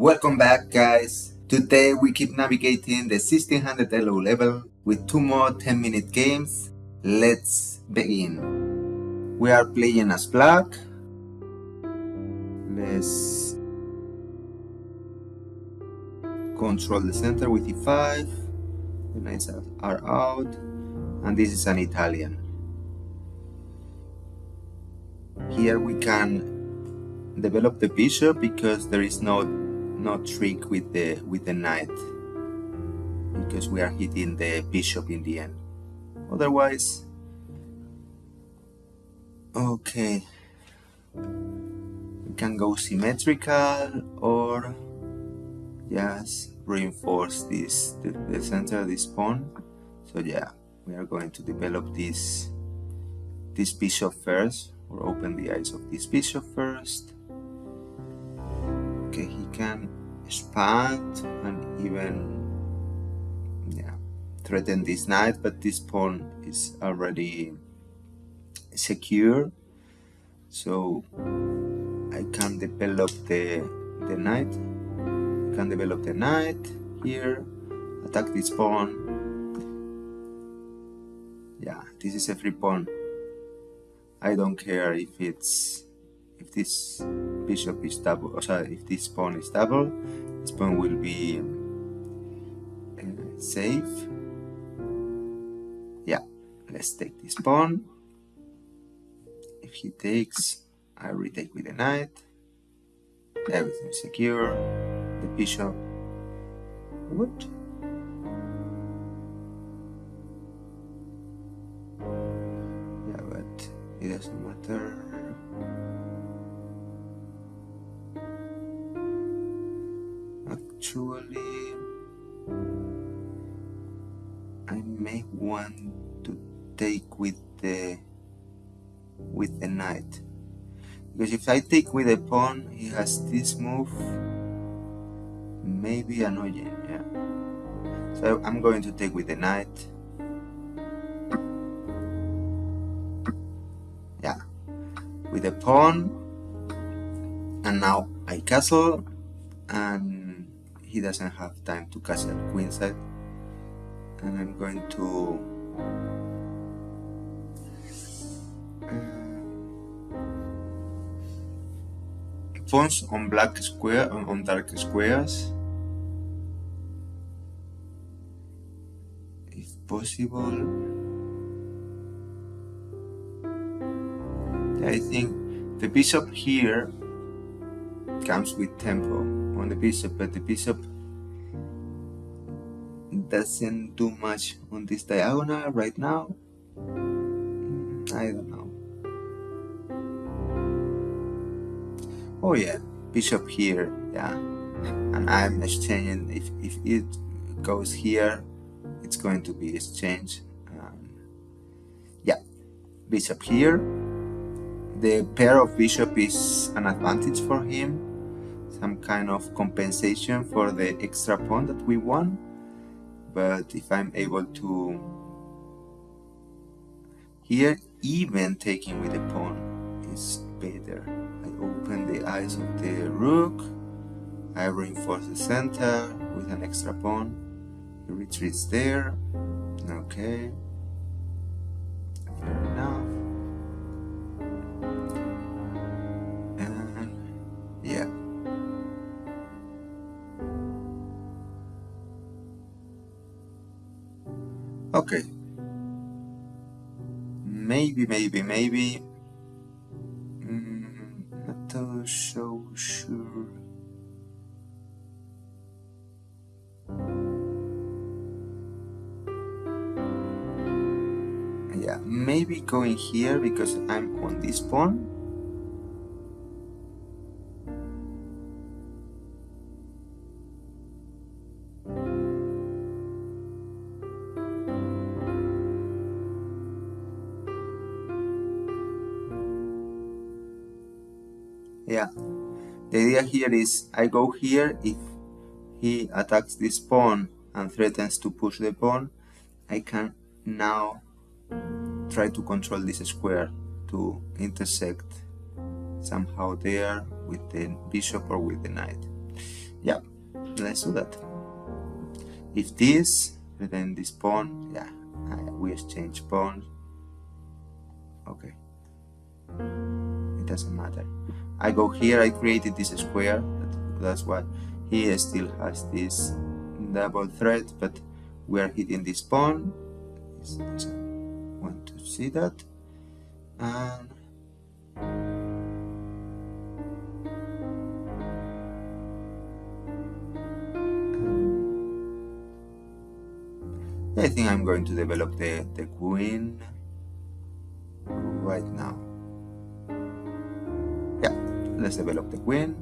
Welcome back, guys. Today we keep navigating the 1600 ELO level with 2 more 10-minute games. Let's begin. We are playing as black. Let's control the center with e5. The knights are out, and this is an Italian. Here we can develop the bishop because there is no trick with the knight, because we are hitting the bishop in the end. Otherwise, okay, we can go symmetrical or just reinforce the center of this pawn. So yeah, we are going to develop this bishop first, or open the eyes of this bishop first. Okay, he can expand and even threaten this knight, but this pawn is already secure, so I can develop the knight. I can develop the knight here, attack this pawn. Yeah, this is a free pawn. I don't care if this bishop is double, sorry, if this pawn is double, this pawn will be safe. Yeah, let's take this pawn. If he takes, I retake with the knight. Everything is secure. The bishop. What? Yeah, but it doesn't matter. Actually, I may want to take with the knight, because if I take with the pawn, he has this move, maybe annoying. Yeah, so I'm going to take with the knight. Yeah, with the pawn, and now I castle, and he doesn't have time to castle queenside, and I'm going to pawns on black square, on dark squares, if possible. I think the bishop here comes with tempo on the bishop, but the bishop doesn't do much on this diagonal right now. I don't know. Oh yeah, bishop here, yeah, and I'm exchanging. If it goes here, it's going to be exchanged. Yeah, bishop here. The pair of bishop is an advantage for him, some kind of compensation for the extra pawn that we won. But if I'm able to here, even taking with the pawn is better. I open the eyes of the rook, I reinforce the center with an extra pawn, he retreats there. Okay, fair enough. And yeah, okay, maybe not so sure. Yeah, maybe going here because I'm on this pawn. Yeah, the idea here is I go here. If he attacks this pawn and threatens to push the pawn, I can now try to control this square to intersect somehow there with the bishop or with the knight. Yeah, let's do that. If this, then this pawn, yeah, we exchange pawns. Okay, it doesn't matter. I go here, I created this square, that's why he still has this double threat, but we are hitting this pawn. I want to see that. And I think I'm going to develop the queen right now. Yeah, let's develop the queen.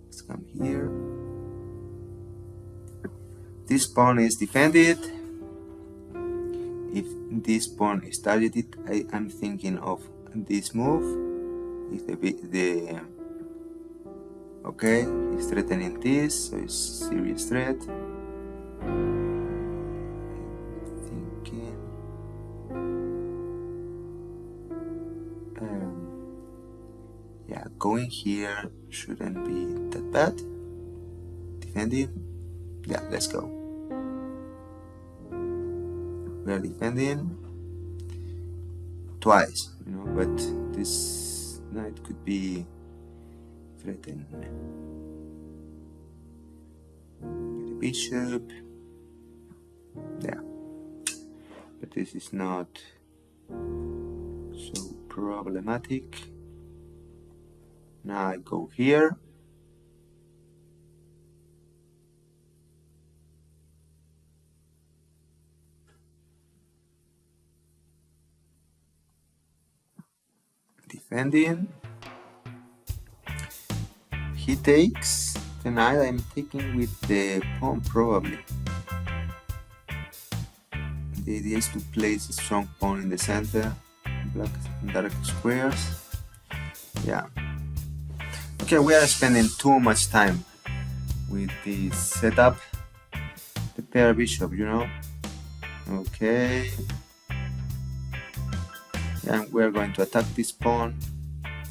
Let's come here. This pawn is defended. If this pawn is targeted, I'm thinking of this move. If okay, he's threatening this, so it's serious threat. Thinking yeah, going here shouldn't be that bad. Defending, yeah, let's go. We are defending twice, you know, but this knight could be threatened with the bishop. Yeah, but this is not so problematic. Now I go here. Defending. He takes the knight. I'm taking with the pawn probably. The idea is to place a strong pawn in the center, black and dark squares. Yeah. Okay, we are spending too much time with this setup. The pair bishop, you know. Okay. Yeah, we are going to attack this pawn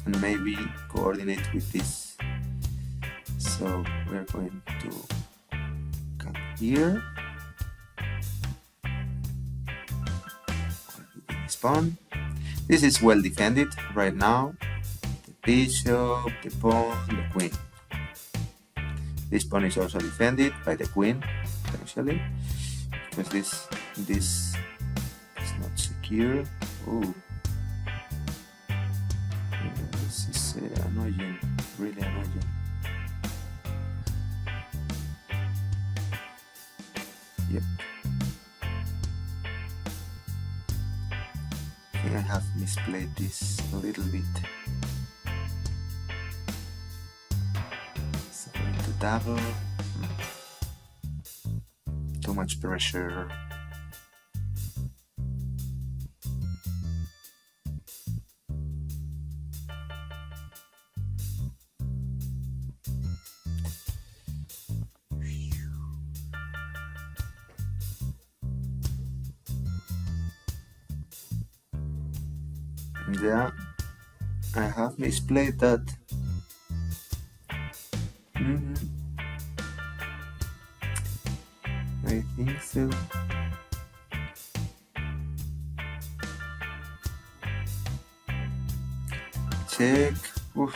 and maybe coordinate with this. So we are going to come here. This pawn. This is well defended right now. The bishop, the pawn, the queen. This pawn is also defended by the queen, potentially, because this is not secure. Oh. This is annoying, really annoying. Yep. I think I have misplayed this a little bit. It's going to double. Too much pressure. Yeah, I have misplayed that. I think so. Check. Oof.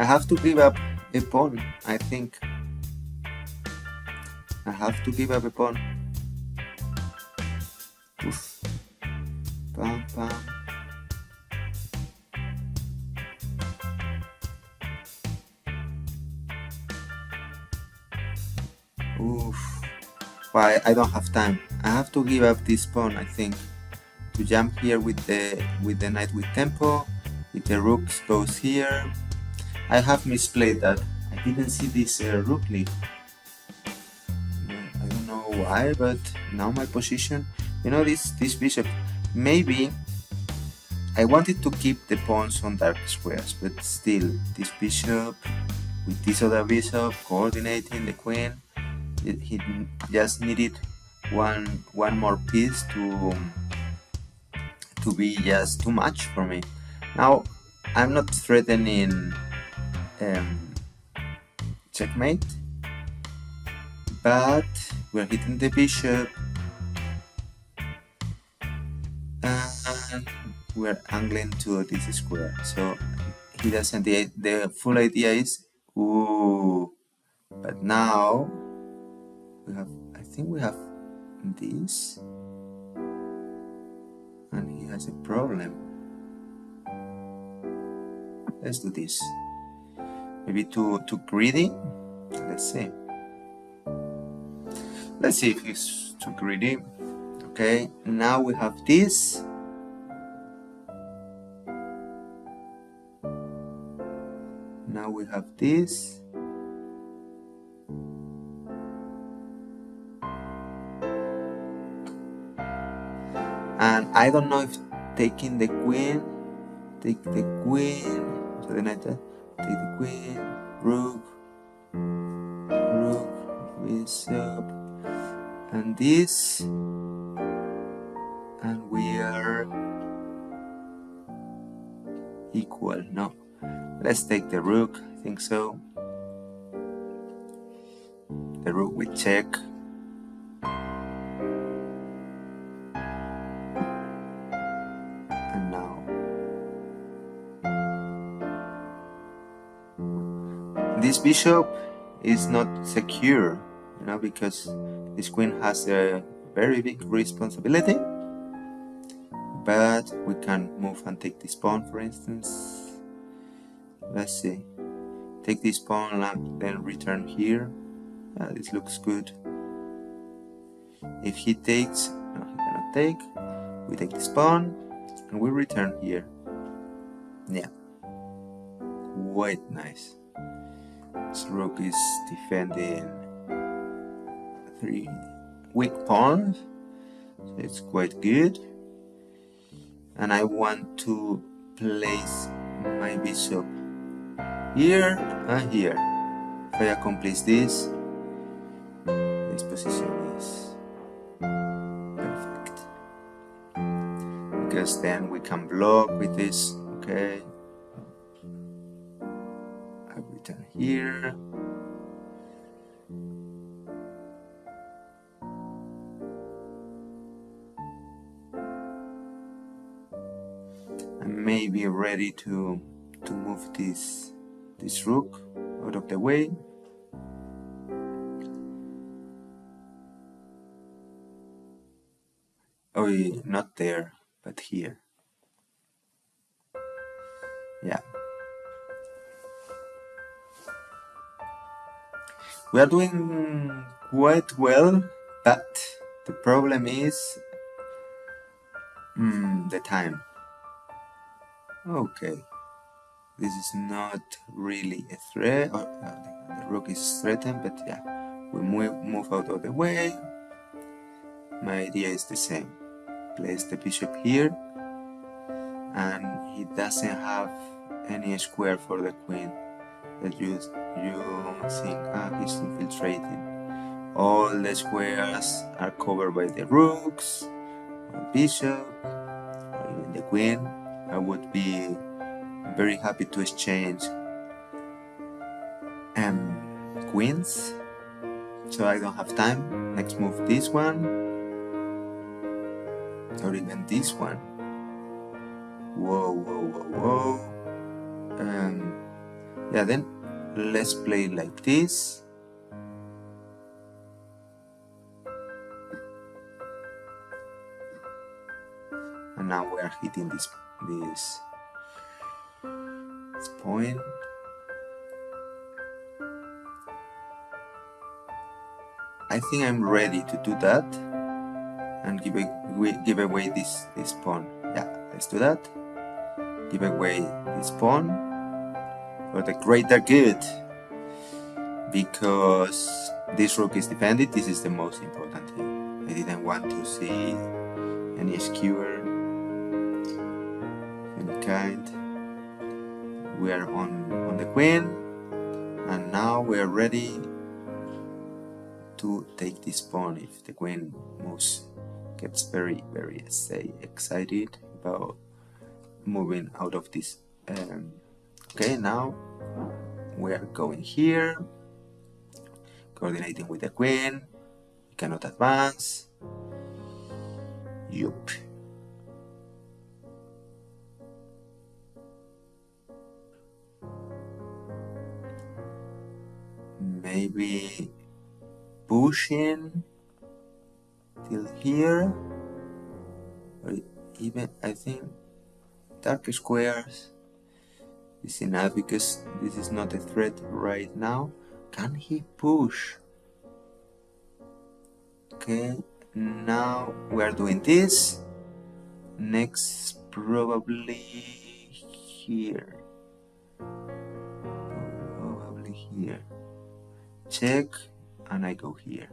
I have to give up a pawn, I think. I have to give up a pawn. Oof. Bam, bam. Oof. Why, I don't have time. I have to give up this pawn, I think. To jump here with the knight with tempo. If the rook goes here. I have misplayed that. I didn't see this rook lead. I don't know why, but now my position, you know, this bishop, maybe I wanted to keep the pawns on dark squares, but still, this bishop with this other bishop coordinating the queen, he just needed one more piece to be just too much for me. Now I'm not threatening checkmate, but we're hitting the bishop and we're angling to this square, so he doesn't. The full idea is, ooh, but now we have, I think we have this, and he has a problem. Let's do this. Maybe too greedy. Let's see. Let's see if he's too greedy. Okay, now we have this. Now we have this. And I don't know if taking the queen, take the queen, so then I take the queen, rook, bishop, and this, and we are equal. No, let's take the rook, I think so. The rook with check. And now this bishop is not secure, you know, because this queen has a very big responsibility. But we can move and take this pawn, for instance. Let's see. Take this pawn and then return here. This looks good. If he takes, no, he cannot take. We take this pawn and we return here. Yeah, quite nice. This rook is defending 3 weak pawns, so it's quite good. And I want to place my bishop here and here. If I accomplish this, this position is perfect, because then we can block with this. Okay, I return here. I may be ready to move this rook out of the way. Oh, not there, but here. Yeah. We are doing quite well, but the problem is the time. Okay, this is not really a threat, or the rook is threatened, but yeah, we move out of the way. My idea is the same. Place the bishop here, and he doesn't have any square for the queen that you think, he's infiltrating. All the squares are covered by the rooks, or bishop, or even the queen. I would be very happy to exchange queens, so I don't have time. Next move this one, or even this one. Whoa. Yeah, then let's play like this. And now we are hitting this point. I think I'm ready to do that and give away this pawn. Yeah, let's do that. Give away this pawn for the greater good. because this rook is defended. This is the most important thing. I didn't want to see any skewer of any kind. We are on the queen, and now we are ready to take this pawn. If the queen moves, gets very excited about moving out of this. Okay, now we are going here, coordinating with the queen. We cannot advance. Yup. Maybe pushing till here, or even I think dark squares is enough because this is not a threat right now. Can he push? Okay, now we are doing this. Next, probably here. Probably here. Check, and I go here.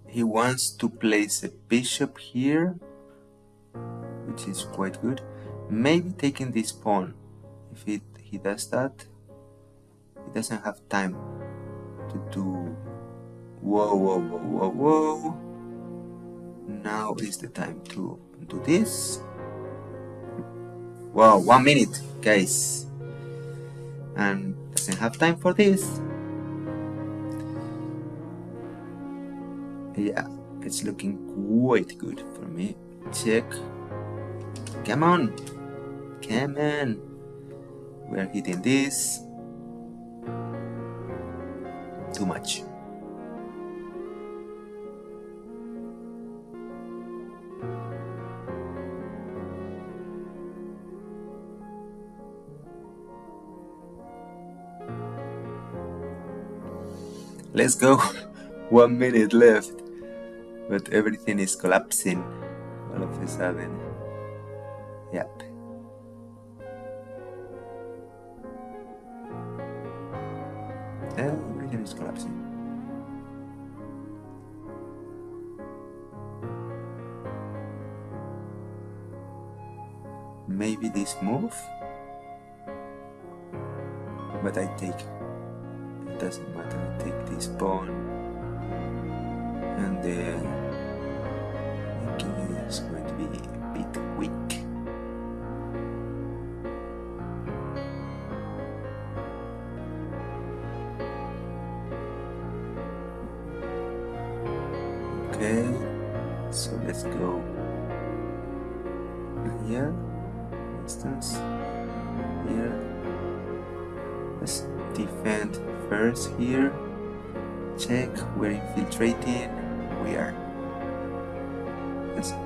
He wants to place a bishop here, which is quite good. Maybe taking this pawn. If he does that, he doesn't have time to do. Whoa. Now is the time to do this. Wow, 1 minute, guys. And doesn't have time for this. Yeah, it's looking quite good for me. Check. Come on. We are hitting this. Too much. Let's go. 1 minute left. But everything is collapsing all of a sudden. Yep. Everything is collapsing. Maybe this move, but I take. It doesn't matter. I take this pawn, and the king is going to be a bit weak. Okay, so let's go here, for instance, here. Let's defend first here. Check, we're infiltrating. We are.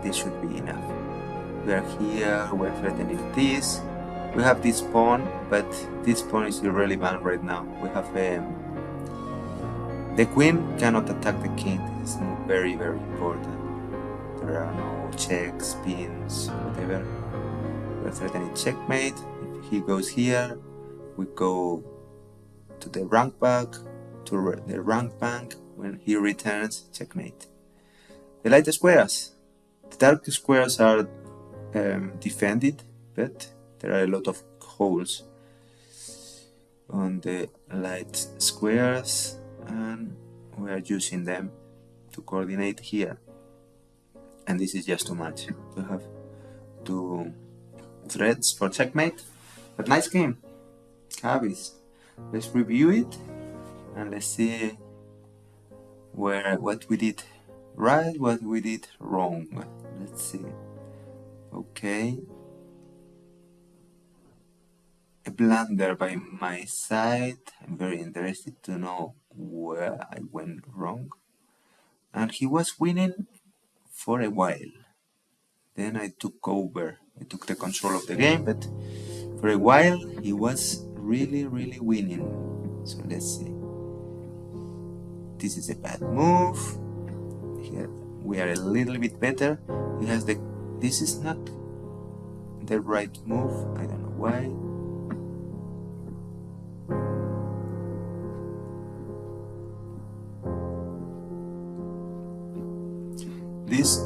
This should be enough. We are here, we're threatening this. We have this pawn, but this pawn is irrelevant right now. We have the queen cannot attack the king. This is very important. There are no checks, spins, whatever. We're threatening checkmate. If he goes here, we go to the rank bank. When he returns, checkmate. The light squares. The dark squares are defended, but there are a lot of holes on the light squares, and we are using them to coordinate here. And this is just too much. We have 2 threats for checkmate, but nice game. Cavis. Let's review it and let's see what we did right, what we did wrong. Let's see. Okay. A blunder by my side. I'm very interested to know where I went wrong. And he was winning for a while. Then I took over. I took the control of the game, but for a while he was really winning. So let's see. This is a bad move. Here we are a little bit better. He has this is not the right move. I don't know why. this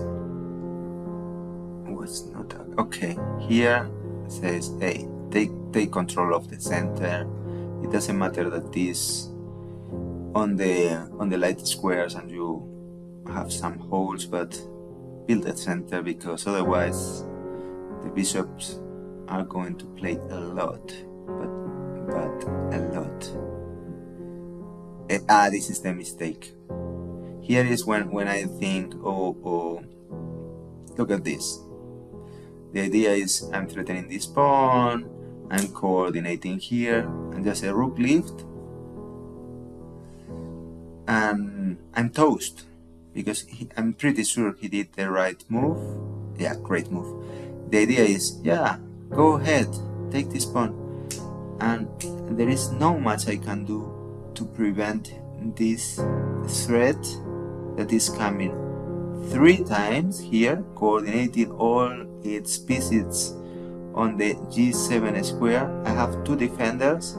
was not okay. Here it says, hey, take control of the center. It doesn't matter that this on the light squares and you have some holes, but build the center, because otherwise the bishops are going to play a lot, but a lot. This is the mistake. Here is when I think, oh, look at this. The idea is I'm threatening this pawn, I'm coordinating here, and just a rook lift, and I'm toast, because I'm pretty sure he did the right move. Yeah, great move. The idea is, yeah, go ahead, take this pawn, and there is not much I can do to prevent this threat that is coming 3 times here, coordinating all its pieces on the G7 square. I have 2 defenders,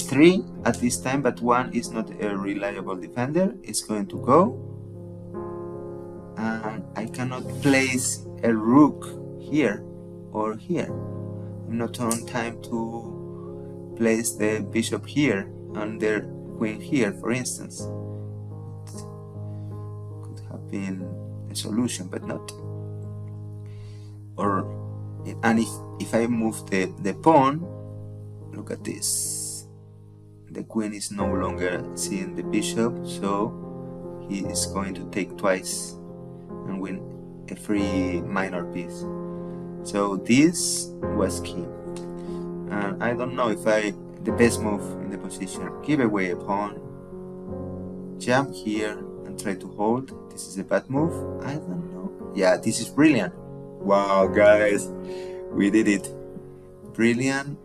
3 at this time, but 1 is not a reliable defender. It's going to go, and I cannot place a rook here or here. I'm not on time to place the bishop here and the queen here, for instance. It could have been a solution, but not. And if I move the pawn, look at this. The queen is no longer seeing the bishop, so he is going to take twice and win a free minor piece. So this was key. And I don't know if the best move in the position. Give away a pawn, jump here and try to hold. This is a bad move. I don't know. Yeah, this is brilliant. Wow, guys, we did it. Brilliant.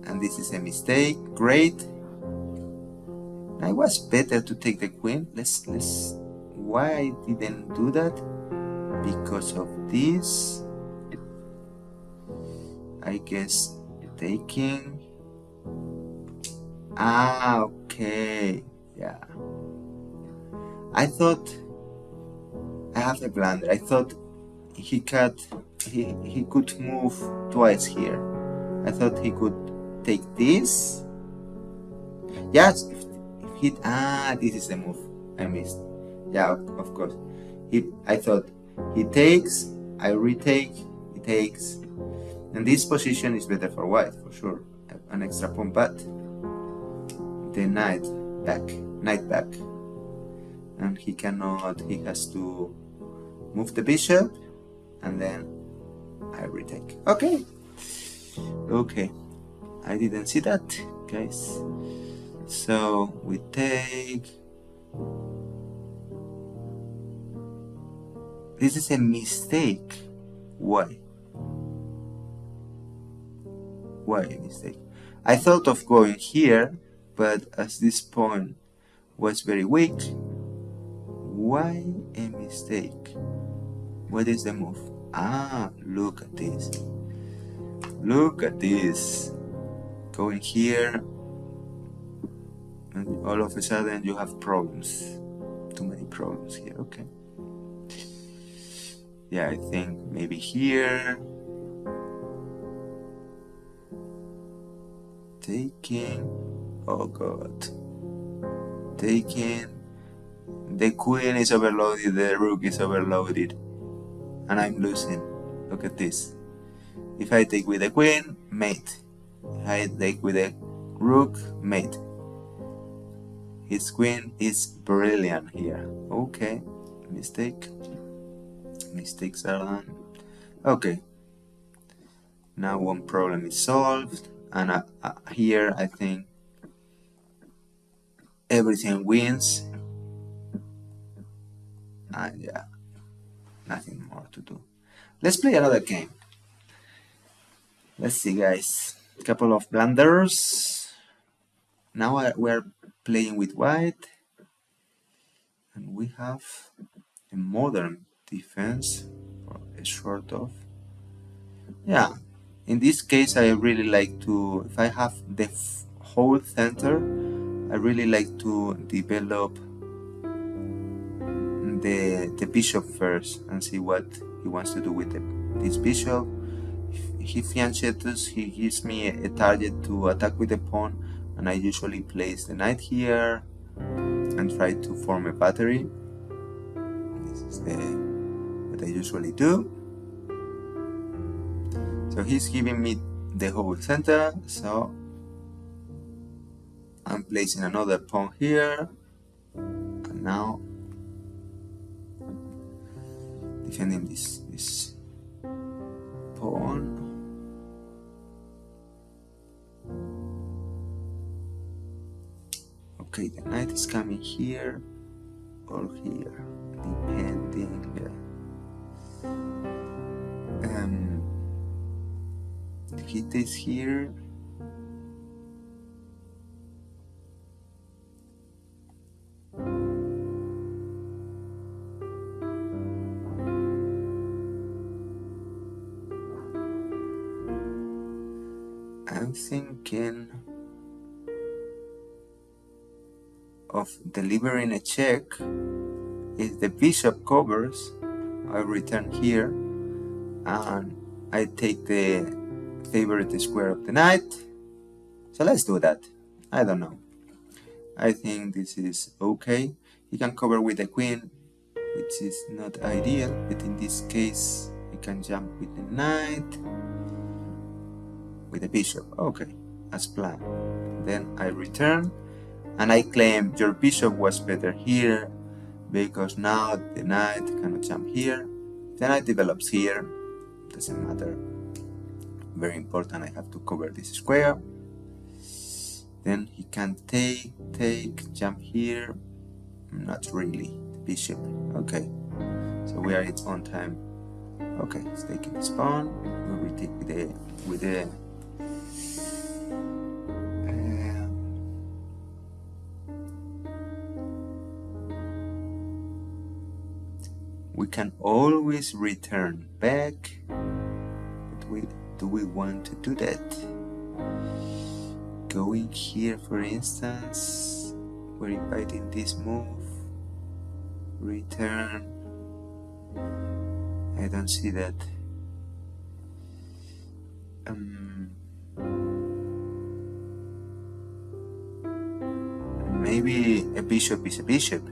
And this is a mistake. Great. I was better to take the queen. Why I didn't do that? Because of this. I guess taking. Okay. Yeah. I thought I have a blunder. I thought he could move twice here. I thought he could take this. Yes, if he this is the move I missed. Yeah, of course. I thought he takes, I retake, he takes. And this position is better for white, for sure. An extra pawn, but the knight back. And he cannot, he has to move the bishop, and then I retake. Okay. I didn't see that, guys. So we take. This is a mistake. Why a mistake? I thought of going here, but as this pawn was very weak, why a mistake? What is the move? Look at this. Look at this. Going here, and all of a sudden you have problems. Too many problems here. Okay. Yeah, I think maybe here. Taking. Oh god. Taking. The queen is overloaded, the rook is overloaded, and I'm losing. Look at this. If I take with the queen, mate. If I take with the rook, mate. His queen is brilliant here. Okay, mistake. Mistakes are done. Okay. Now one problem is solved, and here I think everything wins. And yeah, nothing more to do. Let's play another game. Let's see, guys. A couple of blunders. Now we're playing with white, and we have a modern defense, or a sort of. Yeah, in this case I really like to, if I have the whole center, I really like to develop the bishop first and see what he wants to do with this bishop. If he fianchettos, he gives me a target to attack with the pawn, and I usually place the knight here and try to form a battery. This is what I usually do. So he's giving me the whole center, so I'm placing another pawn here, and now defending this pawn. Okay, the knight is coming here or here, depending. He takes here. I'm thinking of delivering a check. If the bishop covers, I return here and I take the favorite square of the knight. So let's do that. I don't know. I think this is okay. He can cover with the queen, which is not ideal, but in this case he can jump with the knight, with the bishop. Okay, as planned. Then I return and I claim your bishop was better here because now the knight cannot jump here. The knight develops here, doesn't matter. Very important, I have to cover this square. Then he can take, jump here. Not really, the bishop. Okay, so we are its own time. Okay, it's taking this pawn. We retake with the we can always return back, but do we want to do that? Going here, for instance, we're inviting this move, return. I don't see that. Maybe a bishop is a bishop.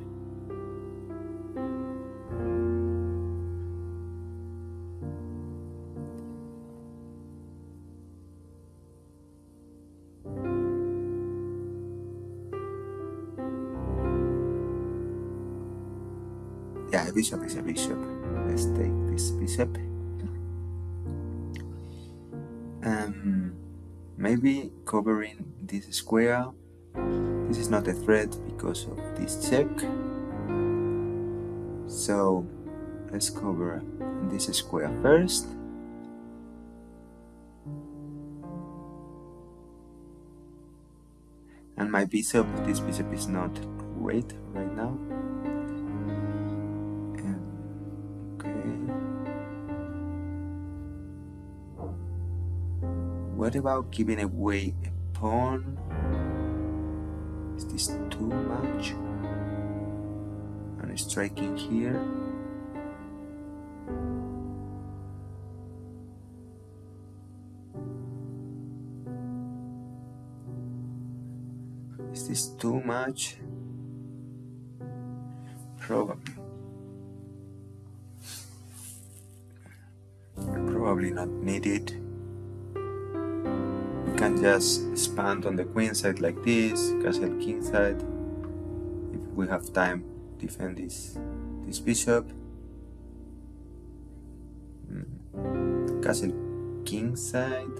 Yeah, a bishop is a bishop. Let's take this bishop. Maybe covering this square. This is not a threat because of this check. So let's cover this square first. And my bishop, this bishop is not great right now. What about giving away a pawn? Is this too much? And striking here. Is this too much? Probably not needed. Can just expand on the queen side like this, castle king side. If we have time, defend this bishop. Castle king side.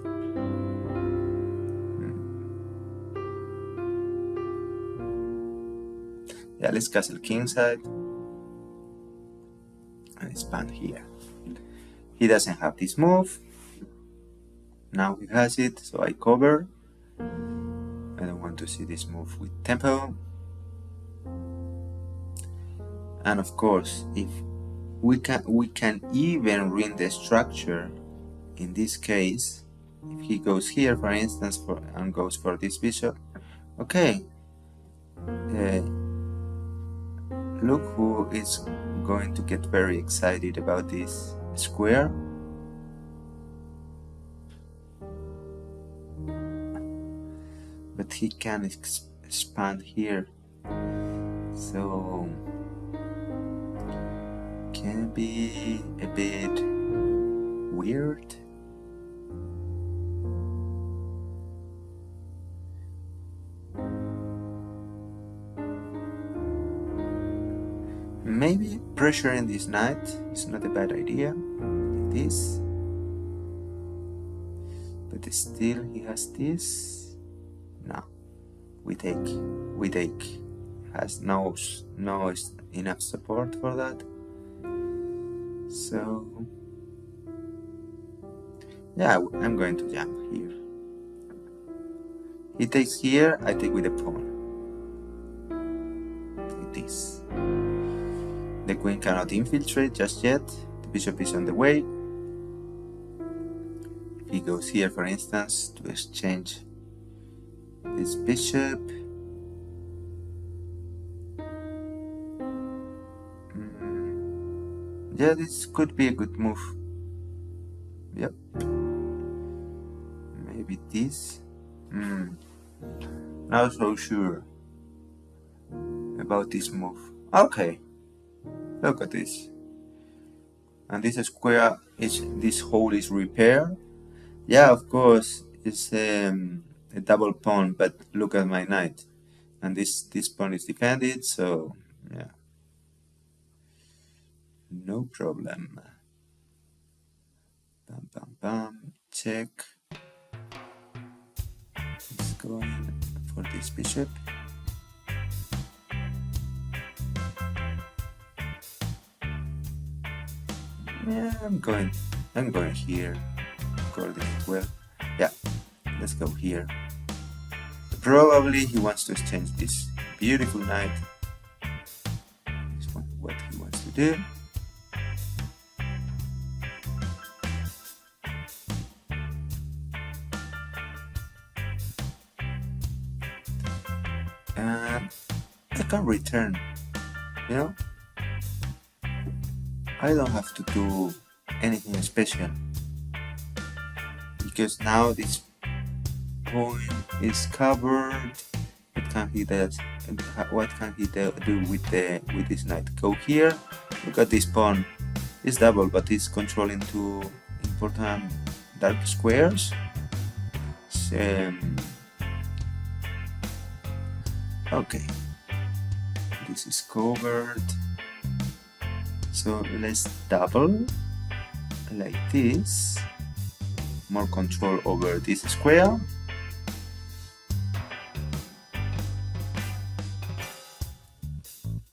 Yeah, let's castle king side and expand here. He doesn't have this move. Now he has it, so I cover. I don't want to see this move with tempo. And of course, if we can even ruin the structure. In this case, if he goes here, for instance, and goes for this bishop, okay. Look who is going to get very excited about this square. But he can expand here, so can be a bit weird. Maybe pressuring this knight is not a bad idea, like this. But still he has this. No, we take. Has no enough support for that. So yeah, I'm going to jump here. He takes here, I take with the pawn. Like this. The queen cannot infiltrate just yet. The bishop is on the way. If he goes here, for instance, to exchange this bishop. Yeah, this could be a good move. Yep. Maybe this. Not so sure about this move. Okay. Look at this. And this square, this hole is repaired. Yeah, of course, it's a double pawn, but look at my knight. And this pawn is defended, so yeah. No problem. Bam, bam, bam. Check. Let's go in for this bishop. Yeah, I'm going here. Coordinate well. Yeah, let's go here. Probably he wants to exchange this beautiful knight. This one, what he wants to do. And I can return, you know? I don't have to do anything special, because now this point is covered. What can he do? What can he do with this knight? Go here. Look at this pawn. It's double, but it's controlling two important dark squares. Okay, this is covered. So let's double like this. More control over this square.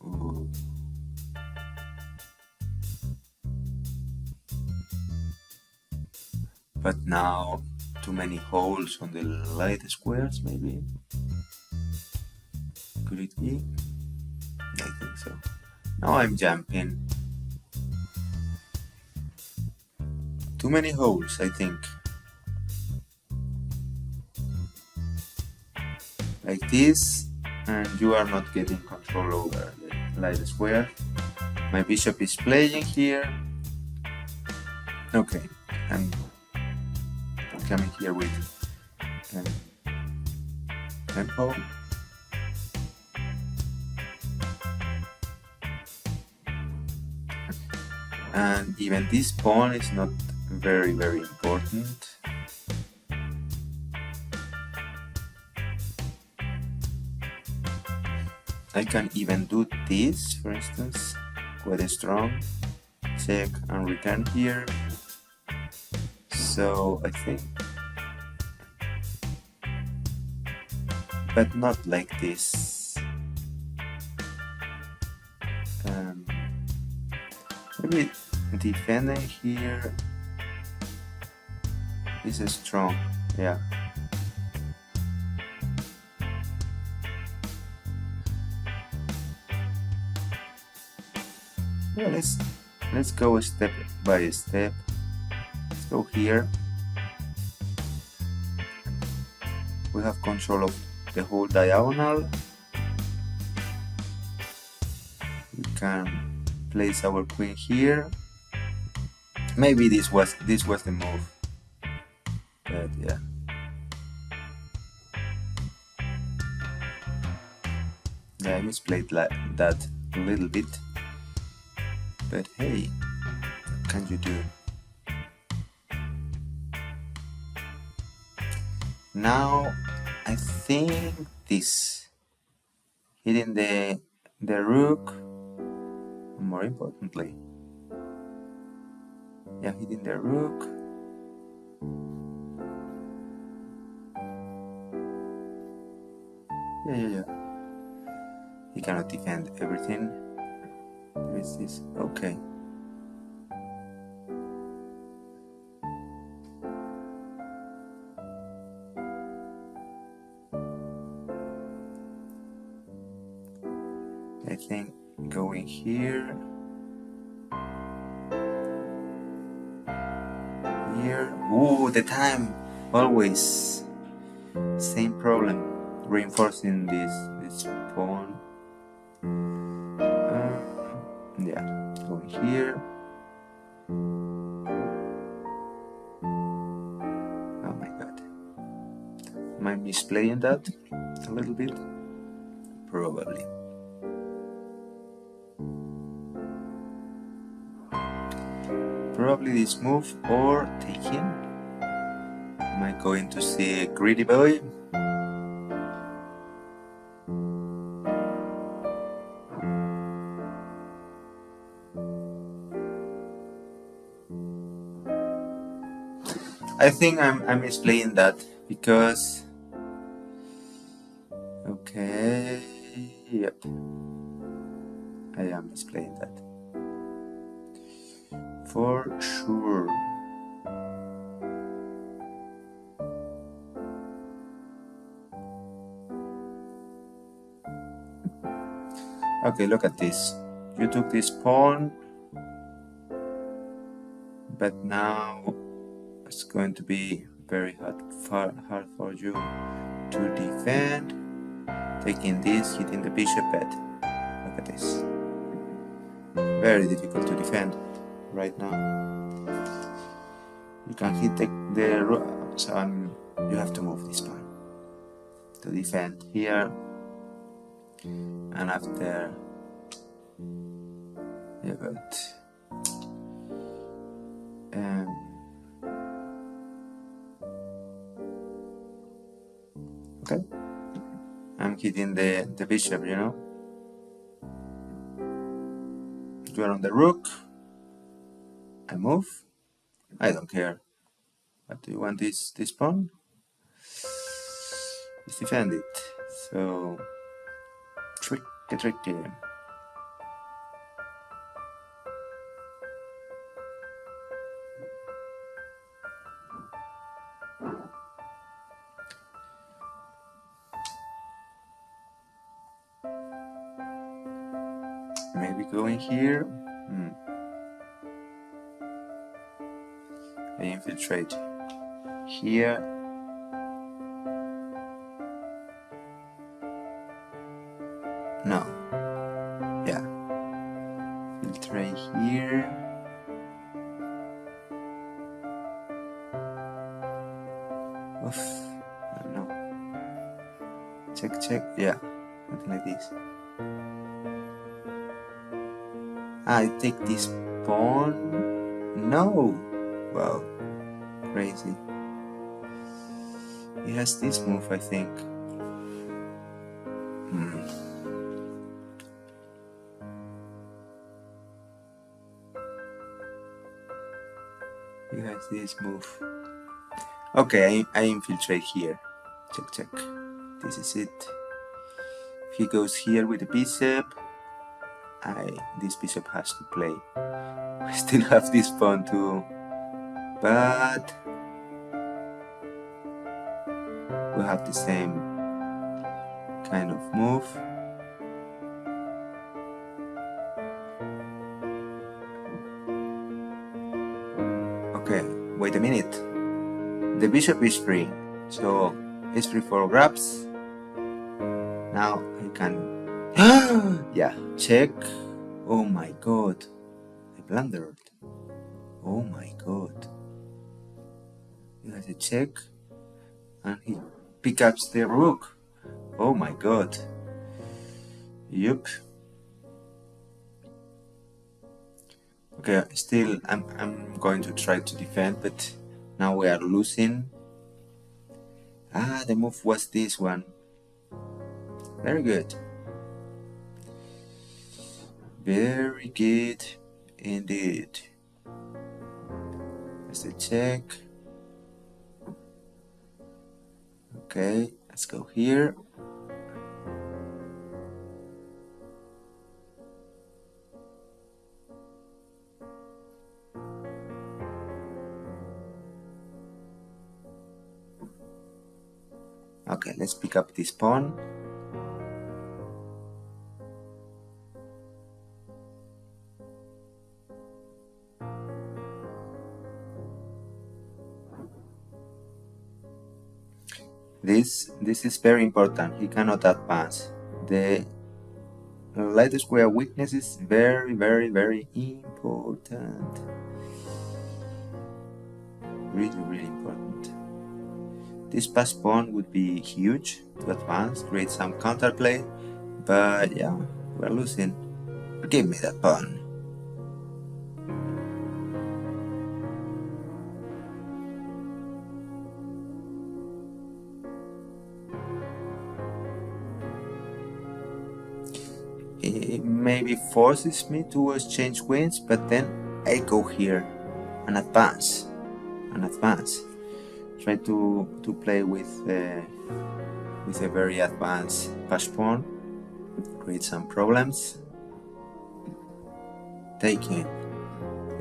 Ooh. But now too many holes on the light squares, maybe. Could it be? I think so. Now I'm jumping. Too many holes, I think. Like this, and you are not getting control over the light square. My bishop is playing here. Okay, I'm coming here with tempo. And even this pawn is not very important. I can even do this, for instance, quite strong. Check and return here. So I think, but not like this. Maybe defending here is strong, yeah. Yeah, let's go step by step. Let's go here. We have control of the whole diagonal. We can place our queen here. Maybe this was the move, but yeah. Yeah, I misplayed that a little bit, but hey, what can you do? Now, I think this, hitting the rook, more importantly, yeah, hitting the rook. Yeah. He cannot defend everything. There is this. Okay. I think going here. Here. Ooh, the time. Always. Same problem. Reinforcing this pawn. Yeah, going here. Oh my god. Am I misplaying that a little bit? Probably. Probably this move or taking. Am I going to see a greedy boy? I think I'm misplaying that because okay, yep, I am misplaying that for sure. Okay, look at this. You took this pawn, but now it's going to be very hard for you to defend. Taking this, hitting the bishop, but look at this. Very difficult to defend right now. You can hit the rook, so you have to move this pawn to defend here, and after you got okay. I'm hitting the bishop, you know. You are on the rook. I move. I don't care. But do you want this pawn? Let's defend it. So tricky. Maybe going here. I infiltrate here. No. Yeah. Infiltrate here. Oof. I don't know. Check. Yeah. Something like this. I take this pawn. No. Wow. Crazy. He has this move, I think. He has this move. Okay, I infiltrate here. Check. This is it. If he goes here with the bishop, this bishop has to play. I still have this pawn too, but we have the same kind of move. Okay, wait a minute. The bishop is free, so it's free for grabs. Now I can, yeah, check. Oh my god, I blundered. Oh my god. He has a check and he picks up the rook. Oh my god. Yup. Okay, still I'm going to try to defend, but now we are losing. The move was this one. Very good. Very good indeed. There's a check. Okay, let's go here. Okay, let's pick up this pawn. This is very important. He cannot advance. The light square weakness is very, very, very important. Really, really important. This pass pawn would be huge to advance, create some counterplay, but yeah, we're losing. Give me that pawn. It maybe forces me to exchange queens, but then I go here and advance. Try to play with a very advanced pass pawn, create some problems. Taking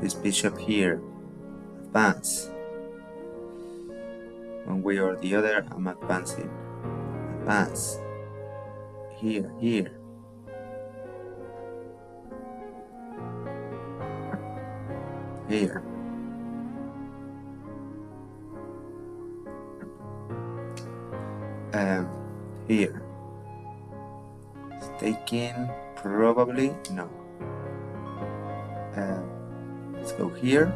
this bishop here, advance. One way or the other, I'm advancing. Advance. Here. Here. Here. It's taking, probably, no. Let's go here.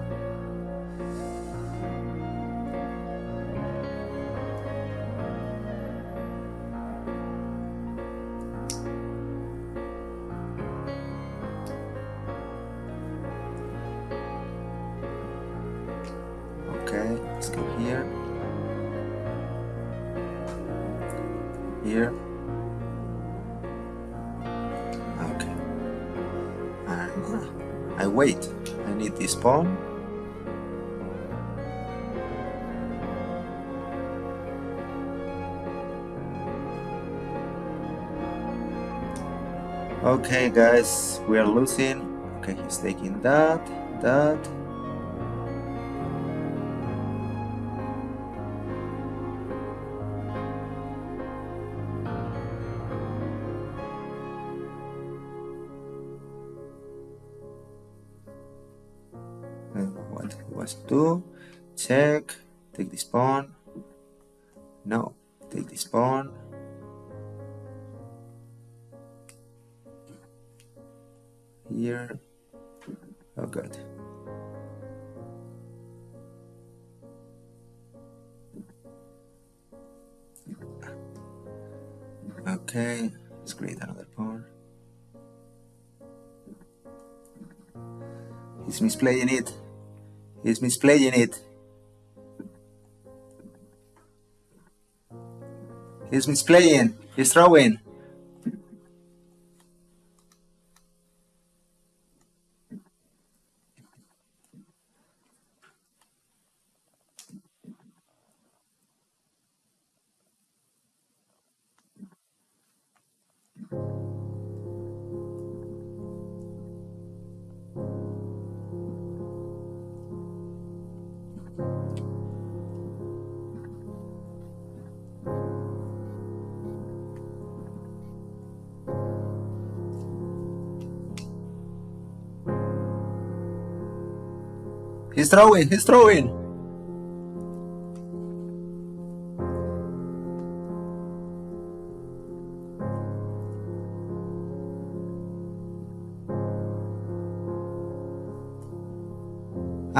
Okay, let's go here. Here. Okay. And I wait. I need this pawn. Okay, guys, we are losing. Okay, he's taking that. What was do? Check. Take this pawn. No, take this pawn. Here. Oh god. Okay, let's create another pawn. He's misplaying it. He's misplaying it. He's misplaying. He's throwing. He's throwing. He's throwing.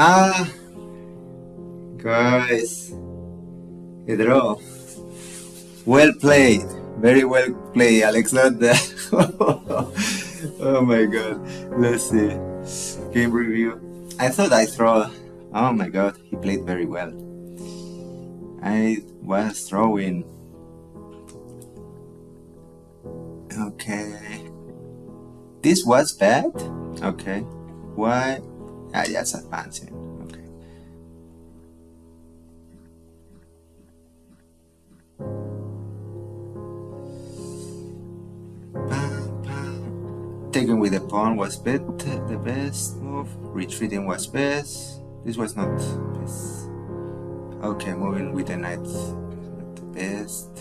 Ah, guys, a draw. Well played. Very well played, Alexander. Oh my god. Let's see. Game review. I thought I throw. Oh my god, he played very well. I was throwing. Okay. This was bad? Okay. Why? Ah, that's advancing. Okay. Bam, bam. Taking with the pawn was the best move. Retreating was best. This was not best. Okay, moving with the knight. Not the best.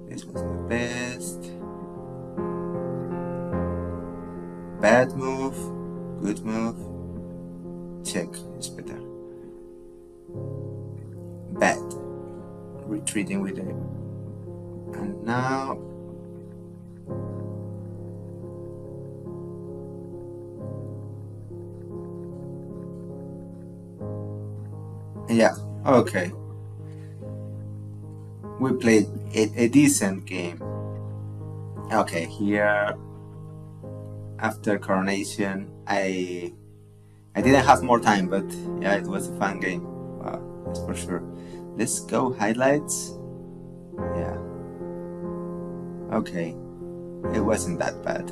This was the best. Bad move. Good move. Check is better. Bad. Retreating with it. And now. Yeah, okay. We played a decent game. Okay, here after coronation, I didn't have more time, but yeah, it was a fun game. Wow, that's for sure. Let's go highlights. Yeah. Okay, it wasn't that bad.